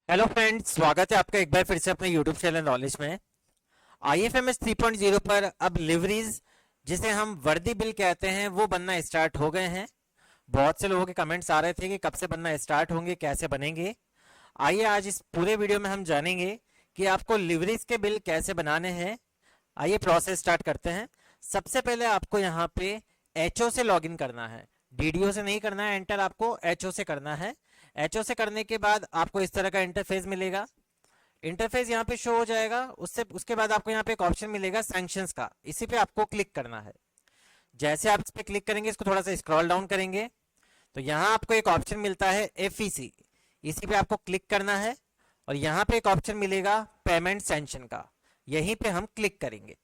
Hello friends, स्वागत है आपका एक बार फिर से अपने यूट्यूब चैनल नॉलेज में। आईएफएमएस 3.0 पर अब लिवरीज, जिसे हम वर्दी बिल कहते हैं, वो बनना स्टार्ट हो गए हैं। बहुत से लोगों के कमेंट्स आ रहे थे कि कब से बनना स्टार्ट होंगे, कैसे बनेंगे। आइए आज इस पूरे वीडियो में हम जानेंगे कि आपको लिवरीज के बिल कैसे बनाने हैं। आइए प्रोसेस स्टार्ट करते हैं। सबसे पहले आपको यहाँ पे एचओ से लॉगिन करना है। डीडीओ से नहीं करना है एंटर, आपको एचओ से करना है। एचओ से करने के बाद आपको इस तरह का इंटरफेस मिलेगा। इंटरफेस यहाँ पे शो हो जाएगा। उससे उसके बाद आपको यहाँ पे एक ऑप्शन मिलेगा सैंक्शंस का, इसी पे आपको क्लिक करना है। जैसे आप इस पे क्लिक करेंगे, इसको थोड़ा सा स्क्रॉल डाउन करेंगे तो यहाँ आपको एक ऑप्शन मिलता है एफईसी, इसी पे आपको क्लिक करना है। और यहाँ पे एक ऑप्शन मिलेगा पेमेंट सैंक्शन का, यहीं पे हम क्लिक करेंगे।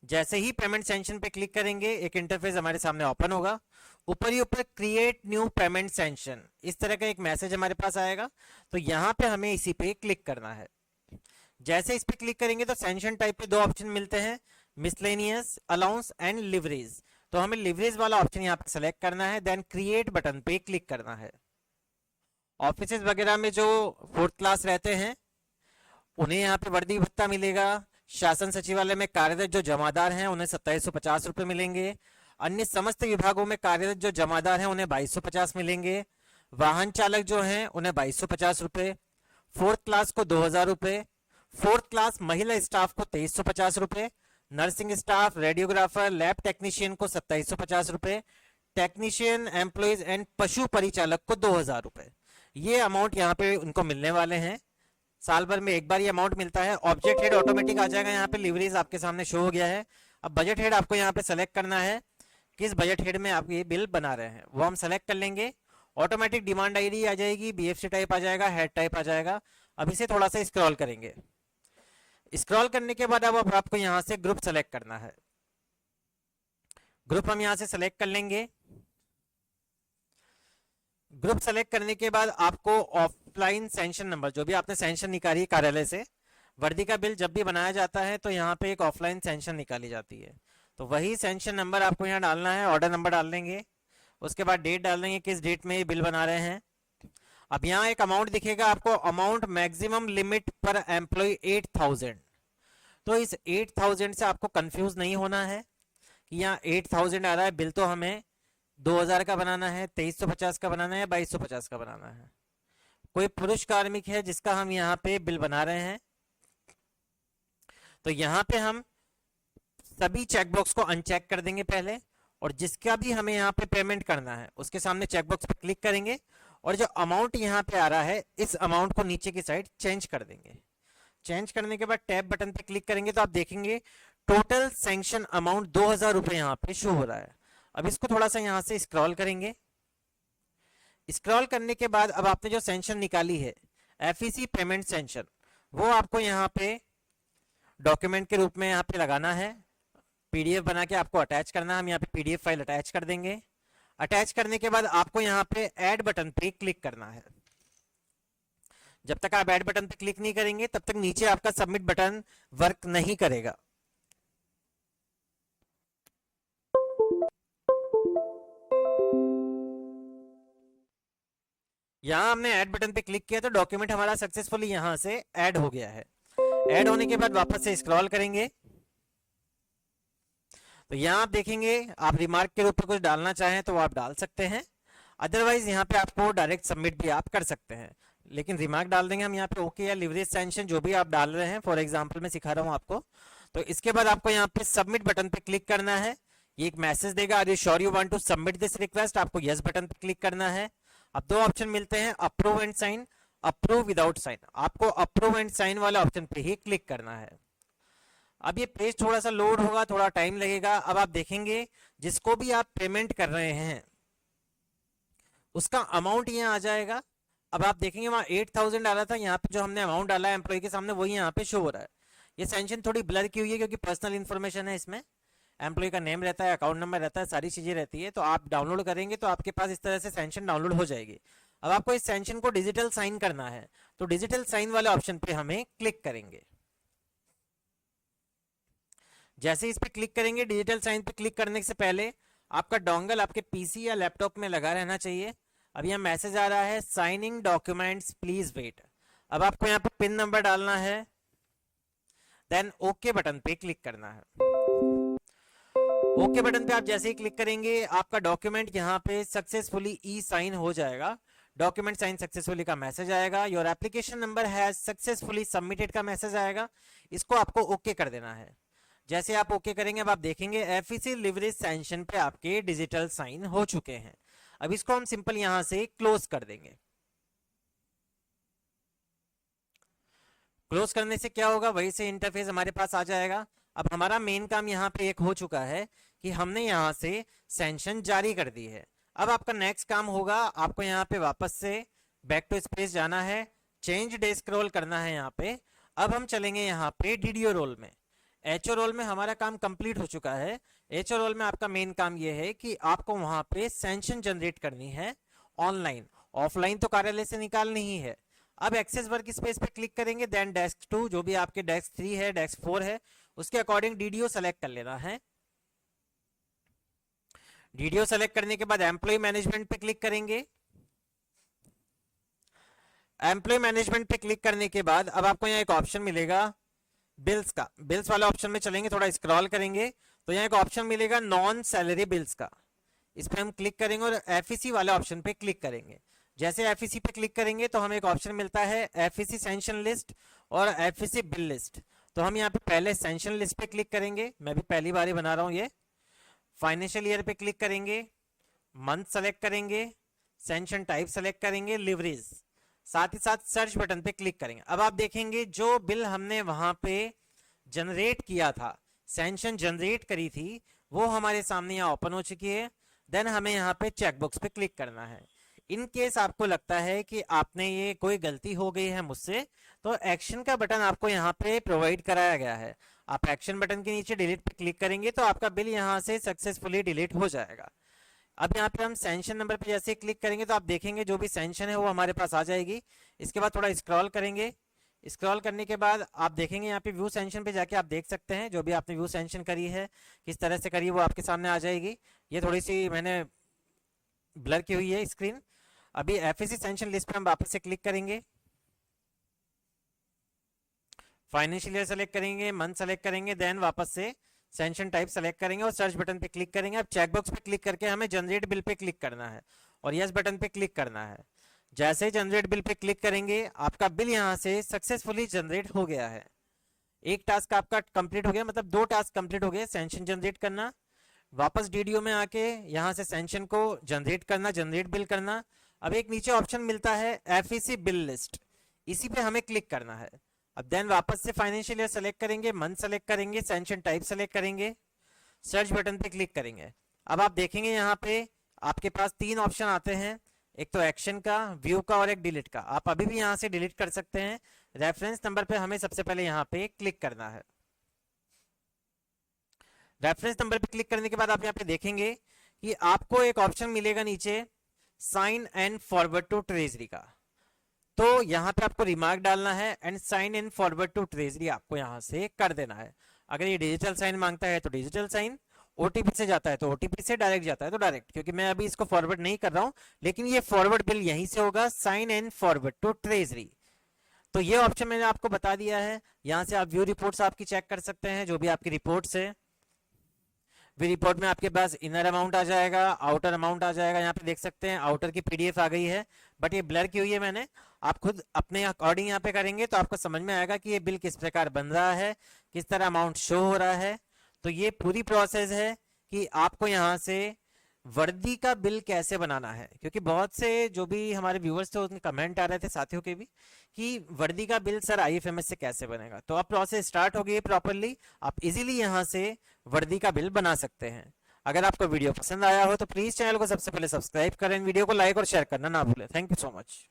जैसे ही पेमेंट सेंशन पे क्लिक करेंगे, एक इंटरफेस हमारे सामने ओपन होगा। ऊपर ही ऊपर क्रिएट न्यू पेमेंट सेंशन, इस तरह का एक मैसेज हमारे पास आएगा। तो यहाँ पे हमें इसी पे क्लिक करना है। जैसे इस पे क्लिक करेंगे तो सेंशन टाइप पे दो ऑप्शन मिलते हैं, मिसलेनियस, अलाउंस एंड लिवरेज। तो हमें लिवरेज वाला ऑप्शन यहाँ पे सेलेक्ट करना है, देन क्रिएट बटन पे क्लिक करना है। ऑफिस वगैरह में जो फोर्थ क्लास रहते हैं उन्हें यहाँ पे वर्दी भत्ता मिलेगा। शासन सचिवालय में कार्यरत जो जमादार हैं उन्हें 2750 रुपये मिलेंगे। अन्य समस्त विभागों में कार्यरत जो जमादार हैं उन्हें 2250 मिलेंगे। वाहन चालक जो हैं उन्हें 2250 रुपये। फोर्थ क्लास को 2000 रुपये। फोर्थ क्लास महिला स्टाफ को 2350 रुपये। Nursing staff, radiographer, lab technician को 2750 रुपये। टेक्नीशियन, एम्प्लॉयज एंड पशु परिचालक को 2000 रुपये। ये अमाउंट यहाँ पे उनको मिलने वाले हैं। साल भर में एक बार ये अमाउंट मिलता है। ऑब्जेक्ट हेड ऑटोमेटिक आ जाएगा, यहाँ पे लिवरीज आपके सामने शो हो गया है। अब बजट हेड आपको यहाँ पे सेलेक्ट करना है, किस बजट हेड में आप ये बिल बना रहे हैं वो हम सेलेक्ट कर लेंगे। ऑटोमेटिक डिमांड आईडी आ जाएगी, बीएफसी टाइप आ जाएगा, हेड टाइप आ जाएगा। अब इसे थोड़ा सा स्क्रॉल करेंगे। स्क्रॉल करने के बाद अब आपको यहाँ से ग्रुप सेलेक्ट करना है। ग्रुप हम यहाँ से सेलेक्ट कर लेंगे। ग्रुप सेलेक्ट करने के बाद आपको ऑफलाइन सेंशन नंबर, जो भी आपने सेंशन निकाली कार्यालय से, वर्दी का बिल जब भी बनाया जाता है तो यहाँ पे एक ऑफलाइन सेंशन निकाली जाती है, तो वही सेंशन नंबर आपको यहाँ डालना है। ऑर्डर नंबर डाल देंगे, उसके बाद डेट डाल देंगे, किस डेट में ये बिल बना रहे हैं। अब यहाँ एक अमाउंट दिखेगा आपको, अमाउंट मैक्सिमम लिमिट पर एम्प्लॉय 8000। तो इस 8000 से आपको कंफ्यूज नहीं होना है कि यहाँ 8000 आ रहा है, बिल तो हमें 2000 का बनाना है, 2350 का बनाना है, 2250 का बनाना है। कोई पुरुष कार्मिक है जिसका हम यहाँ पे बिल बना रहे हैं, तो यहाँ पे हम सभी चेकबॉक्स को अनचेक कर देंगे पहले। और जिसका भी हमें यहाँ पे पेमेंट करना है उसके सामने चेकबॉक्स पे क्लिक करेंगे, और जो अमाउंट यहाँ पे आ रहा है इस अमाउंट को नीचे की साइड चेंज कर देंगे। चेंज करने के बाद टैब बटन पे क्लिक करेंगे तो आप देखेंगे टोटल सैंक्शन अमाउंट 2000 रुपये यहाँ पे शो हो रहा है। अब इसको थोड़ा सा यहाँ से स्क्रॉल करेंगे। स्क्रॉल करने के बाद अब आपने जो सेंशन निकाली है एफईसी पेमेंट सेंशन, वो आपको यहाँ पे डॉक्यूमेंट के रूप में यहाँ पे लगाना है। पीडीएफ बना के आपको अटैच करना है। हम यहाँ पे पीडीएफ फाइल अटैच कर देंगे। अटैच करने के बाद आपको यहाँ पे ऐड बटन पे क्लिक करना है। जब तक आप ऐड बटन पे क्लिक नहीं करेंगे तब तक नीचे आपका सबमिट बटन वर्क नहीं करेगा। यहाँ हमने ऐड बटन पे क्लिक किया तो डॉक्यूमेंट हमारा सक्सेसफुली यहाँ से ऐड हो गया है। ऐड होने के बाद वापस से स्क्रॉल करेंगे तो यहाँ आप देखेंगे, आप रिमार्क के रूप में कुछ डालना चाहें तो वो आप डाल सकते हैं। अदरवाइज यहाँ पे आपको डायरेक्ट सबमिट भी आप कर सकते हैं, लेकिन रिमार्क डाल देंगे हम यहाँ पे ओके या लिवरेज सैंक्शन जो भी आप डाल रहे हैं। फॉर एग्जांपल मैं सिखा रहा हूँ आपको। तो इसके बाद आपको यहाँ पे सबमिट बटन पे क्लिक करना है। ये एक मैसेज देगा, are you sure you want to submit this request. आपको यस बटन पे क्लिक करना है। अब दो ऑप्शन मिलते हैं, approve and sign, approve without sign. आपको अप्रूव एंड साइन वाले ऑप्शन पे ही क्लिक करना है। अब ये पेज थोड़ा सा लोड होगा, थोड़ा टाइम लगेगा। अब आप देखेंगे जिसको भी आप पेमेंट कर रहे हैं उसका अमाउंट यहाँ आ जाएगा। अब आप देखेंगे वहां 8000 डाला था, यहाँ पे जो हमने अमाउंट डाला है एम्प्लॉय के सामने वही यहाँ पे शो हो रहा है। ये सेंशन थोड़ी ब्लर की हुई है क्योंकि पर्सनल इन्फॉर्मेशन है इसमें। एम्प्लॉय का नेम रहता है, अकाउंट नंबर रहता है, सारी चीजें रहती है। तो आप डाउनलोड करेंगे तो आपके पास इस तरह से सेंशन डाउनलोड हो जाएगी। अब आपको इस सेंशन को डिजिटल साइन करना है, तो डिजिटल साइन वाले ऑप्शन पे हमें क्लिक करेंगे। जैसे इस पे क्लिक करेंगे, डिजिटल साइन पे क्लिक करने से पहले आपका डोंगल आपके पीसी या लैपटॉप में लगा रहना चाहिए। अब यहाँ मैसेज आ रहा है साइनिंग डॉक्यूमेंट्स प्लीज वेट। अब आपको यहाँ पे पिन नंबर डालना है, देन ओके बटन पे क्लिक करना है। ओके बटन पे आप जैसे ही क्लिक करेंगे आपका डॉक्यूमेंट यहाँ पे सक्सेसफुली ई साइन हो जाएगा। डॉक्यूमेंट साइन सक्सेसफुली का मैसेज आएगा, your application number has successfully submitted का मैसेज आएगा। इसको आपको ओके कर देना है। जैसे आप ओके करेंगे अब आप देखेंगे एफईसी लिवरेज सैंक्शन पे आपके डिजिटल साइन हो चुके हैं। अब इसको हम सिंपल यहां से क्लोज कर देंगे। क्लोज करने से क्या होगा, वही से इंटरफेस हमारे पास आ जाएगा। अब हमारा मेन काम यहाँ पे एक हो चुका है कि हमने यहाँ से सैंक्शन जारी कर दी है। अब आपका नेक्स्ट काम होगा, आपको यहाँ पे वापस से बैक टू स्पेस जाना है, चेंज डेस्क रोल करना है यहाँ पे। अब हम चलेंगे यहाँ पे डीडीओ रोल में। एचओ रोल में हमारा काम कंप्लीट हो चुका है। एचओ रोल में आपका मेन काम ये है कि आपको वहां पे सैंक्शन जनरेट करनी है ऑनलाइन, ऑफलाइन तो कार्यालय से निकालनी ही है। अब एक्सेस वर्क स्पेस पे क्लिक करेंगे, देन डेस्क 2 जो भी आपके डेस्क 3 है, डेस्क 4 है, उसके अकॉर्डिंग डीडीओ सेलेक्ट कर लेना है। डीडीओ सेलेक्ट करने के बाद एम्प्लॉय मैनेजमेंट पे क्लिक करेंगे। एम्प्लॉय मैनेजमेंट पे क्लिक करने के बाद अब आपको यहाँ एक ऑप्शन मिलेगा बिल्स का। बिल्स वाले ऑप्शन में चलेंगे, थोड़ा स्क्रॉल करेंगे तो यहाँ एक ऑप्शन मिलेगा नॉन सैलरी बिल्स का। इस पे हम क्लिक करेंगे और एफईसी वाले ऑप्शन पे क्लिक करेंगे। जैसे एफईसी पे क्लिक करेंगे तो हमें एक ऑप्शन मिलता है एफईसी सैंक्शन लिस्ट और एफईसी बिल लिस्ट। तो हम यहाँ पे पहले सैंक्शन लिस्ट पे क्लिक करेंगे, मैं भी पहली बार ही बना रहा हूँ ये। फाइनेंशियल ईयर पे क्लिक करेंगे, मंथ सेलेक्ट करेंगे, सैंक्शन टाइप सेलेक्ट करेंगे, लिवरेज, साथ ही साथ सर्च बटन पे क्लिक करेंगे। अब आप देखेंगे जो बिल हमने वहां पे जनरेट किया था, सैंक्शन जनरेट करी थी, वो हमारे सामने यहाँ ओपन हो चुकी है। देन हमें यहाँ पे चेकबॉक्स पे क्लिक करना है। इन केस आपको लगता है कि आपने ये कोई गलती हो गई है मुझसे, तो एक्शन का बटन आपको यहाँ पे प्रोवाइड कराया गया है। आप एक्शन बटन के नीचे डिलीट पे क्लिक करेंगे तो आपका बिल यहाँ से सक्सेसफुली डिलीट हो जाएगा। अब यहाँ पे हम सैंक्शन नंबर पे जैसे क्लिक करेंगे तो आप देखेंगे जो भी सैंक्शन है वो हमारे पास आ जाएगी। इसके बाद थोड़ा स्क्रॉल करेंगे, स्क्रॉल करने के बाद आप देखेंगे यहाँ पे व्यू सैंक्शन पे जाके आप देख सकते हैं जो भी आपने व्यू सैंक्शन करी है, किस तरह से करी, वो आपके सामने आ जाएगी। ये थोड़ी सी मैंने ब्लर की हुई है स्क्रीन। अभी एफईसी सैंक्शन लिस्ट पे हम वापस से क्लिक करेंगे, फाइनेंशियल ईयर सेलेक्ट करेंगे, मंथ सेलेक्ट करेंगे, देन वापस से सैंक्शन टाइप सेलेक्ट करेंगे और सर्च बटन पे क्लिक करेंगे। अब चेकबॉक्स पे क्लिक करके हमें जनरेट बिल पे क्लिक करना है और यस बटन पे क्लिक करना है। जैसे ही जनरेट बिल पे क्लिक करेंगे आपका बिल यहाँ से सक्सेसफुली जनरेट हो गया है। एक टास्क आपका कंप्लीट हो गया, मतलब 2 टास्क कंप्लीट हो गए, सैंक्शन जनरेट करना, वापस डीडीओ में आके यहाँ से सैंक्शन को जनरेट करना, जनरेट बिल करना। अब एक नीचे ऑप्शन मिलता है एफईसी बिल लिस्ट, इसी पे हमें क्लिक करना है। अब देन वापस से फाइनेंशियल ईयर सेलेक्ट करेंगे, मंथ सेलेक्ट करेंगे, सैंक्शन टाइप सेलेक्ट करेंगे, सर्च बटन पे क्लिक करेंगे। अब आप देखेंगे यहाँ पे आपके पास 3 ऑप्शन आते हैं, एक तो एक्शन का, व्यू का और एक डिलीट का। आप अभी भी यहाँ से डिलीट कर सकते हैं। रेफरेंस नंबर पे हमें सबसे पहले यहाँ पे क्लिक करना है। रेफरेंस नंबर पे क्लिक करने के बाद आप यहाँ पे देखेंगे कि आपको एक ऑप्शन मिलेगा नीचे sign and forward to treasury का। तो यहाँ पे आपको रिमार्क डालना है and sign and forward to treasury आपको यहाँ से कर देना है। अगर ये डिजिटल साइन मांगता है तो डिजिटल साइन, ओटीपी से जाता है तो ओटीपी से, डायरेक्ट जाता है तो डायरेक्ट, क्योंकि मैं अभी इसको फॉरवर्ड नहीं कर रहा हूं, लेकिन ये फॉरवर्ड बिल यहीं से होगा, sign and forward to treasury. तो ये ऑप्शन मैंने आपको बता दिया है। यहाँ से आप व्यू रिपोर्ट्स आपकी चेक कर सकते हैं, जो भी आपकी रिपोर्ट्स है। व्यू रिपोर्ट में आपके पास इनर अमाउंट आ जाएगा, आउटर अमाउंट आ जाएगा। यहाँ पे देख सकते हैं आउटर की पीडीएफ आ गई है, बट ये ब्लर की हुई है मैंने। आप खुद अपने अकॉर्डिंग यहाँ पे करेंगे तो आपको समझ में आएगा कि ये बिल किस प्रकार बन रहा है, किस तरह अमाउंट शो हो रहा है। तो ये पूरी प्रोसेस है कि आपको यहाँ से वर्दी का बिल कैसे बनाना है, क्योंकि बहुत से जो भी हमारे व्यूअर्स थे उनके कमेंट आ रहे थे, साथियों के भी, कि वर्दी का बिल सर आईएफएमएस से कैसे बनेगा। तो अब प्रोसेस स्टार्ट हो गई है प्रॉपरली, आप इजीली यहाँ से वर्दी का बिल बना सकते हैं। अगर आपको वीडियो पसंद आया हो तो प्लीज चैनल को सबसे पहले सब्सक्राइब करें, वीडियो को लाइक और शेयर करना ना भूलें। Thank you so much.